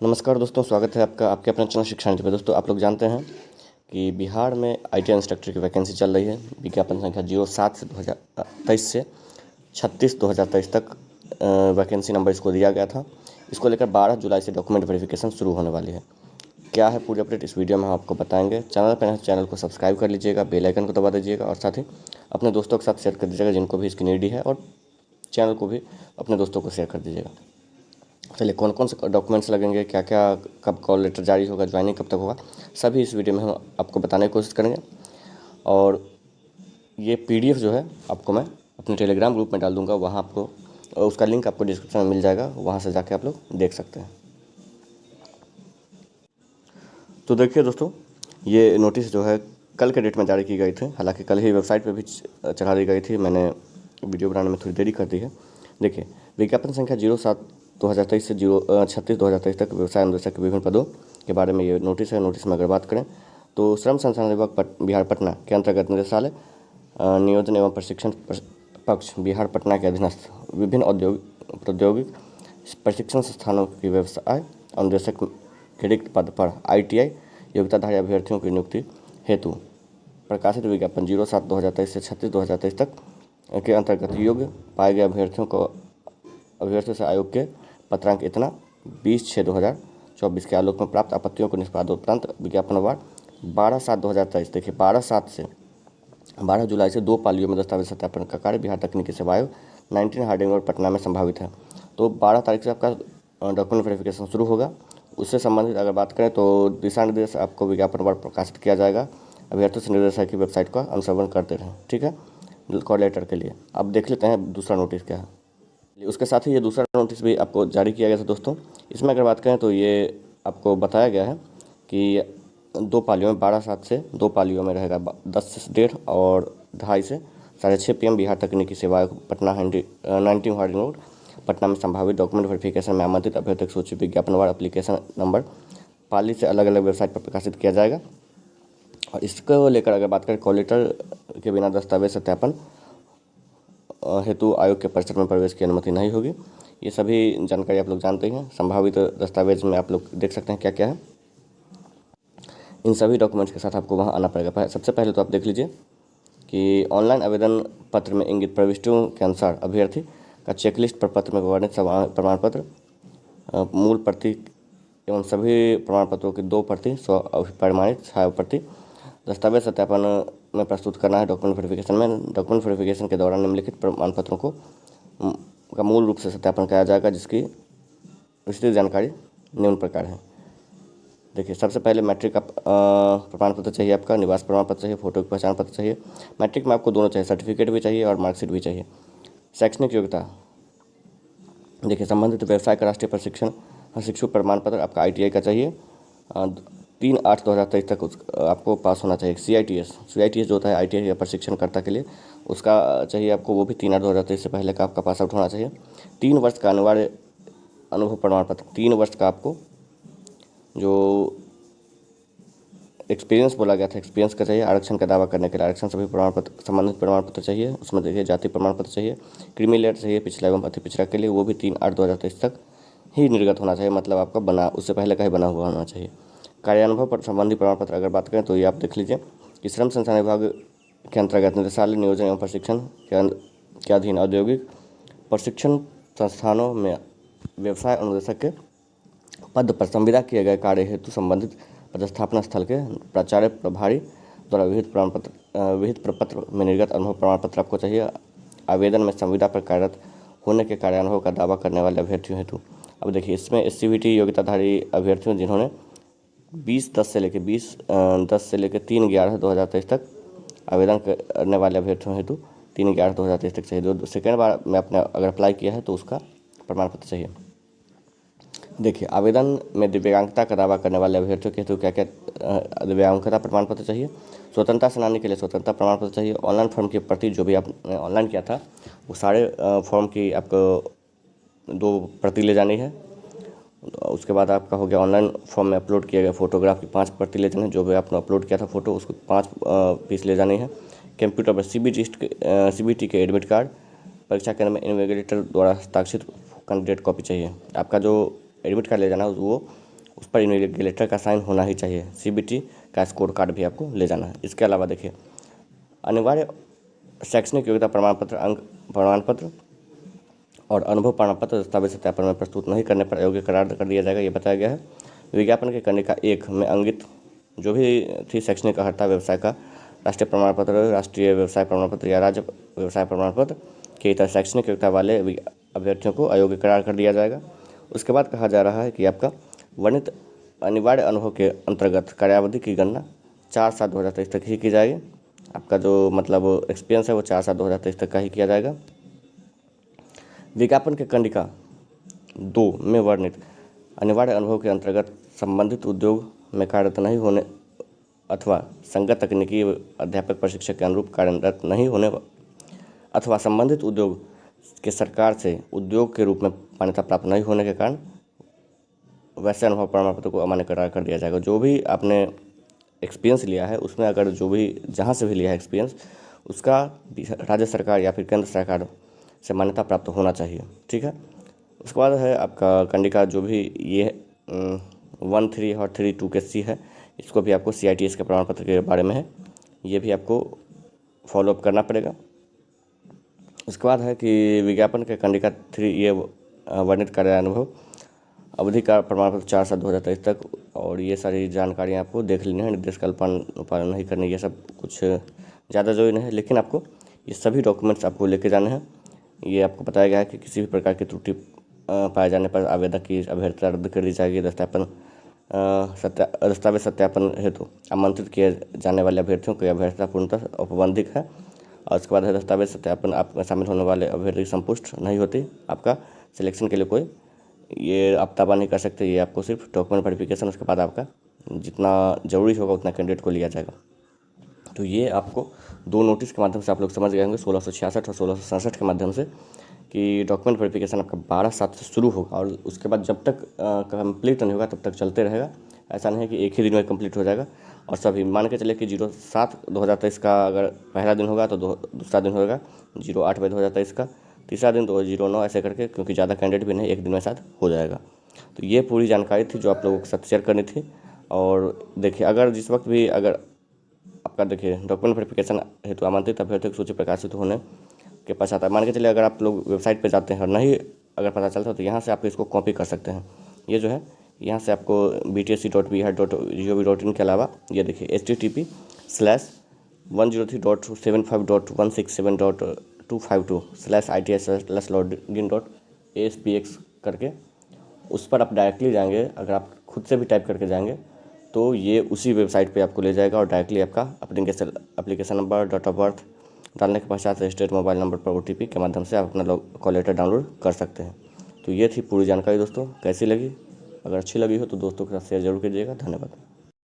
नमस्कार दोस्तों, स्वागत है आपका आपके अपने चैनल शिक्षा नीति पे। दोस्तों, आप लोग जानते हैं कि बिहार में ITI इंस्ट्रक्टर की वैकेंसी चल रही है। विज्ञापन संख्या 07 से 2023 से 36/2023 तक वैकेंसी नंबर इसको दिया गया था। इसको लेकर 12 जुलाई से डॉक्यूमेंट वेरिफिकेशन शुरू होने वाली है। क्या है पूरी अपडेट इस वीडियो में हम आपको बताएंगे। चैनल पर चैनल को सब्सक्राइब कर लीजिएगा, बेल आइकन को दबा दीजिएगा और साथ ही अपने दोस्तों के साथ शेयर कर दीजिएगा जिनको भी इसकी नीड है, और चैनल को भी अपने दोस्तों को शेयर कर दीजिएगा। चलिए, कौन कौन से डॉक्यूमेंट्स लगेंगे, क्या क्या, कब कॉल लेटर जारी होगा, ज्वाइनिंग कब तक होगा, सभी इस वीडियो में हम आपको बताने की कोशिश करेंगे। और ये PDF जो है आपको मैं अपने टेलीग्राम ग्रुप में डाल दूंगा, वहाँ आपको उसका लिंक आपको डिस्क्रिप्शन में मिल जाएगा, वहाँ से जाके आप लोग देख सकते हैं। तो देखिए दोस्तों, ये नोटिस जो है कल के डेट में जारी की गई थी। हालांकि कल ही वेबसाइट पे भी चढ़ा दी गई थी, मैंने वीडियो बनाने में थोड़ी देरी कर दी है। देखिए, विज्ञापन संख्या 07/2023 से 36/2023 तक व्यवसाय अनुदेशक के विभिन्न पदों के बारे में ये नोटिस है। नोटिस में अगर बात करें तो श्रम संसाधन विभाग बिहार पटना के अंतर्गत निदेशालय नियोजन एवं प्रशिक्षण पक्ष बिहार पटना के अधीनस्थ विभिन्न औद्योगिक प्रौद्योगिक प्रशिक्षण संस्थानों की व्यवसाय अनुदेशक के रिक्त पद पर ITI योग्यताधारी अभ्यर्थियों की नियुक्ति हेतु प्रकाशित विज्ञापन 07/2023 से 36/2023 तक के अंतर्गत योग्य पाए गए अभ्यर्थियों से आयोग के पत्रांक इतना 20/6/2024 के आलोक में प्राप्त आपत्तियों को निष्पादनोपरांत विज्ञापनवार 12/7/2023, देखिए 12/7 से 12 जुलाई से 2 पालियों में दस्तावेज सत्यापन का कार्य बिहार तकनीकी सेवा आयोग 19 हार्डिंग रोड पटना में संभावित है। तो 12 तारीख से आपका डॉक्यूमेंट वेरिफिकेशन शुरू होगा। उससे संबंधित अगर बात करें तो दिशा निर्देश आपको विज्ञापनवार प्रकाशित किया जाएगा। अभ्यर्थियों से निर्देशालय की वेबसाइट का अनुसरण करते रहें, ठीक है, कॉल लेटर के लिए। अब देख लेते हैं दूसरा नोटिस क्या है। उसके साथ ही ये दूसरा नोटिस भी आपको जारी किया गया था दोस्तों। इसमें अगर बात करें तो ये आपको बताया गया है कि 2 पालियों में 12/7 से 2 पालियों में रहेगा 10 से 1:30 और 2:30 से 6:30 PM बिहार तकनीकी सेवा पटना 19 हार्डिंग रोड पटना में संभावित डॉक्यूमेंट वेरिफिकेशन में आमंत्रित अभ्यर्थी सूची विज्ञापनवार एप्लीकेशन नंबर पाली से अलग अलग वेबसाइट पर प्रकाशित किया जाएगा। और इसको लेकर अगर बात करें, कॉल लेटर के बिना दस्तावेज सत्यापन हेतु आयोग के परिसर में प्रवेश की अनुमति नहीं होगी। ये सभी जानकारी आप लोग जानते हैं। संभावित दस्तावेज में आप लोग देख सकते हैं क्या क्या है। इन सभी डॉक्यूमेंट्स के साथ आपको वहाँ आना पड़ेगा। सबसे पहले तो आप देख लीजिए कि ऑनलाइन आवेदन पत्र में इंगित प्रविष्टियों के अनुसार अभ्यर्थी का चेकलिस्ट प्रपत्र में वर्णित प्रमाण पत्र, मूल प्रति एवं सभी प्रमाण पत्रों की 2 प्रति, 100 प्रमाणित छाया प्रति दस्तावेज सत्यापन में प्रस्तुत करना है। डॉक्यूमेंट वेरिफिकेशन में डॉक्यूमेंट वेरिफिकेशन के दौरान निम्नलिखित प्रमाण पत्रों का मूल रूप से सत्यापन किया जाएगा, जिसकी विस्तृत जानकारी निम्न प्रकार है। देखिए, सबसे पहले मैट्रिक का प्रमाण पत्र चाहिए, आपका निवास प्रमाण पत्र चाहिए, फोटो की पहचान पत्र चाहिए। मैट्रिक में आपको दोनों चाहिए, सर्टिफिकेट भी चाहिए और मार्कशीट भी चाहिए। शैक्षणिक योग्यता, देखिए, संबंधित व्यवसाय का राष्ट्रीय शिक्षु प्रमाण पत्र आपका ITI का चाहिए। 3/8/2023 तक आपको पास होना चाहिए। CITS जो होता है ITI या प्रशिक्षणकर्ता के लिए, उसका चाहिए आपको, वो भी 3/8/2023 से पहले का आपका पास आउट होना चाहिए। 3 वर्ष का अनिवार्य अनुभव प्रमाण पत्र, 3 वर्ष का आपको जो एक्सपीरियंस बोला गया था, एक्सपीरियंस का चाहिए। आरक्षण का दावा करने के लिए आरक्षण सभी प्रमाण पत्र, संबंधित प्रमाण पत्र चाहिए। उसमें देखिए, जाति प्रमाण पत्र चाहिए, क्रीमी लेयर चाहिए पिछला एवं अति पिछड़ा के लिए, वो भी 3/8/2023 तक ही निर्गत होना चाहिए, मतलब आपका बना, उससे पहले का ही बना हुआ होना चाहिए। कार्यानुभव पर संबंधी प्रमाण पत्र अगर बात करें तो ये आप देख लीजिए कि श्रम संसाधन विभाग के अंतर्गत निदेशालय नियोजन एवं प्रशिक्षण के अधीन औद्योगिक प्रशिक्षण संस्थानों में व्यवसाय अनुदेशक के पद पर संविदा किए गए कार्य हेतु संबंधित पदस्थापना स्थल के प्राचार्य प्रभारी द्वारा विहित प्रपत्र में निर्गत अनुभव प्रमाण पत्र आपको चाहिए। आवेदन में संविदा पर कार्यरत होने के कार्यानुभव का दावा करने वाले अभ्यर्थियों हेतु, अब देखिए, इसमें SCVT योग्यताधारी अभ्यर्थियों जिन्होंने 20/10 से लेकर 3/11/2023 तक आवेदन करने वाले अभ्यर्थियों हेतु 3/11/2023 तक चाहिए। जो सेकेंड बार में आपने अगर अप्लाई किया है तो उसका प्रमाण पत्र चाहिए। देखिए, आवेदन में दिव्यांगता का दावा करने वाले अभ्यर्थियों के हेतु क्या क्या दिव्यांगता प्रमाण पत्र चाहिए। स्वतंत्रता सेनानी के लिए स्वतंत्रता प्रमाण पत्र चाहिए। ऑनलाइन फॉर्म की प्रति जो भी आपने ऑनलाइन किया था वो सारे फॉर्म की आपको 2 प्रति ले जानी है। उसके बाद आपका हो गया ऑनलाइन फॉर्म में अपलोड किया गया फोटोग्राफ की 5 प्रति ले जानी है। जो भी आपने अपलोड किया था फोटो, उसको 5 पीस ले जानी है। कंप्यूटर पर CBT के एडमिट कार्ड, परीक्षा केंद्र में इन्विजिलेटर द्वारा हस्ताक्षरित कैंडिडेट कॉपी चाहिए। आपका जो एडमिट कार्ड ले जाना है वो उस पर इन्विजिलेटर का साइन होना ही चाहिए। CBT का स्कोर कार्ड भी आपको ले जाना है। इसके अलावा देखिए, अनिवार्य शैक्षणिक योग्यता प्रमाण पत्र, अंक प्रमाण पत्र और अनुभव प्रमाण पत्र दस्तावेज सत्यापन में प्रस्तुत नहीं करने पर अयोग्य करार कर दिया जाएगा, ये बताया गया है। विज्ञापन के कंडिका 1 में अंकित जो भी थी शैक्षणिक अर्हता व्यवसाय का राष्ट्रीय प्रमाण पत्र, राष्ट्रीय व्यवसाय प्रमाण पत्र या राज्य व्यवसाय प्रमाण पत्र के इतर शैक्षणिक योग्यता वाले अभ्यर्थियों को अयोग्य करार कर दिया जाएगा। उसके बाद कहा जा रहा है कि आपका वर्णित अनिवार्य अनुभव के अंतर्गत कार्यावधि की गणना 4/7/2023 तक ही की जाएगी। आपका जो मतलब एक्सपीरियंस है वो 4/7/2023 तक का ही किया जाएगा। विज्ञापन के कंडिका 2 में वर्णित अनिवार्य अनुभव के अंतर्गत संबंधित उद्योग में कार्यरत नहीं होने अथवा संगत तकनीकी अध्यापक प्रशिक्षक के अनुरूप कार्यरत नहीं होने अथवा संबंधित उद्योग के सरकार से उद्योग के रूप में मान्यता प्राप्त नहीं होने के कारण वैसे अनुभव प्रमाण पत्र को अमान्य करार कर दिया जाएगा। जो भी आपने एक्सपीरियंस लिया है उसमें अगर जो भी जहाँ से भी लिया है एक्सपीरियंस, उसका राज्य सरकार या फिर केंद्र सरकार से मान्यता प्राप्त होना चाहिए। ठीक है। उसके बाद है आपका कंडिका जो भी ये 1, 3 और 3(2) के C है, इसको भी आपको CITS के प्रमाण पत्र के बारे में है, ये भी आपको फॉलोअप करना पड़ेगा। उसके बाद है कि विज्ञापन के कंडिका 3 ये वर्णित कार्यानुभव अवधि का प्रमाण पत्र 4/7/2023 तक, और ये सारी जानकारियाँ आपको देख लेनी है। निर्देश का पालन नहीं करने, ये सब कुछ ज़्यादा जरूरी नहीं है, लेकिन आपको ये सभी डॉक्यूमेंट्स आपको लेके जाने हैं। ये आपको बताया गया है कि किसी भी प्रकार की त्रुटि पाए जाने पर आवेदक की अभ्यर्थता रद्द कर दी जाएगी। दस्तावेज सत्यापन हेतु आमंत्रित किए जाने वाले अभ्यर्थियों की अभ्यर्थता पूर्णतः औपबंधिक है। और उसके बाद है दस्तावेज सत्यापन आप में शामिल होने वाले अभ्यर्थी संपुष्ट नहीं होती, आपका सिलेक्शन के लिए कोई ये आप दावा नहीं कर सकते। ये आपको सिर्फ डॉक्यूमेंट वेरिफिकेशन, उसके बाद आपका जितना ज़रूरी होगा उतना कैंडिडेट को लिया जाएगा। तो ये आपको 2 नोटिस के माध्यम से आप लोग समझ गए होंगे, 1666 और 1667 के माध्यम से, कि डॉक्यूमेंट वेरिफिकेशन आपका 12/7 से शुरू होगा और उसके बाद जब तक कंप्लीट नहीं होगा तब तक चलते रहेगा। ऐसा नहीं है कि एक ही दिन में कंप्लीट हो जाएगा। और सभी मान के चले कि 07/2023 का अगर पहला दिन होगा तो दूसरा दिन होगा 08/2023 का, तीसरा दिन तो 09, ऐसे करके, क्योंकि ज़्यादा कैंडिडेट भी नहीं, एक दिन में साथ हो जाएगा। तो ये पूरी जानकारी थी जो आप लोगों के साथ शेयर करनी थी। और देखिए, अगर जिस वक्त भी अगर आपका देखिए डॉक्यूमेंट वेरिफिकेशन हेतु आमंत्रित अभ्यर्थियों की सूची प्रकाशित होने के पश्चात मान के चलिए अगर आप लोग वेबसाइट पे जाते हैं और नहीं अगर पता चलता तो यहाँ से आप इसको कॉपी कर सकते हैं। ये जो है यहाँ से आपको btsc.bihar.gov.in के अलावा ये देखिए http://103.167.252/its/login.aspx करके उस पर आप डायरेक्टली जाएंगे। अगर आप खुद से भी टाइप करके जाएंगे तो ये उसी वेबसाइट पे आपको ले जाएगा और डायरेक्टली आपका application number, date of birth डालने के पश्चात रजिस्टर्ड मोबाइल नंबर पर OTP के माध्यम से आप अपना कॉल लेटर डाउनलोड कर सकते हैं। तो ये थी पूरी जानकारी दोस्तों। कैसी लगी? अगर अच्छी लगी हो तो दोस्तों के साथ शेयर जरूर कीजिएगा। धन्यवाद।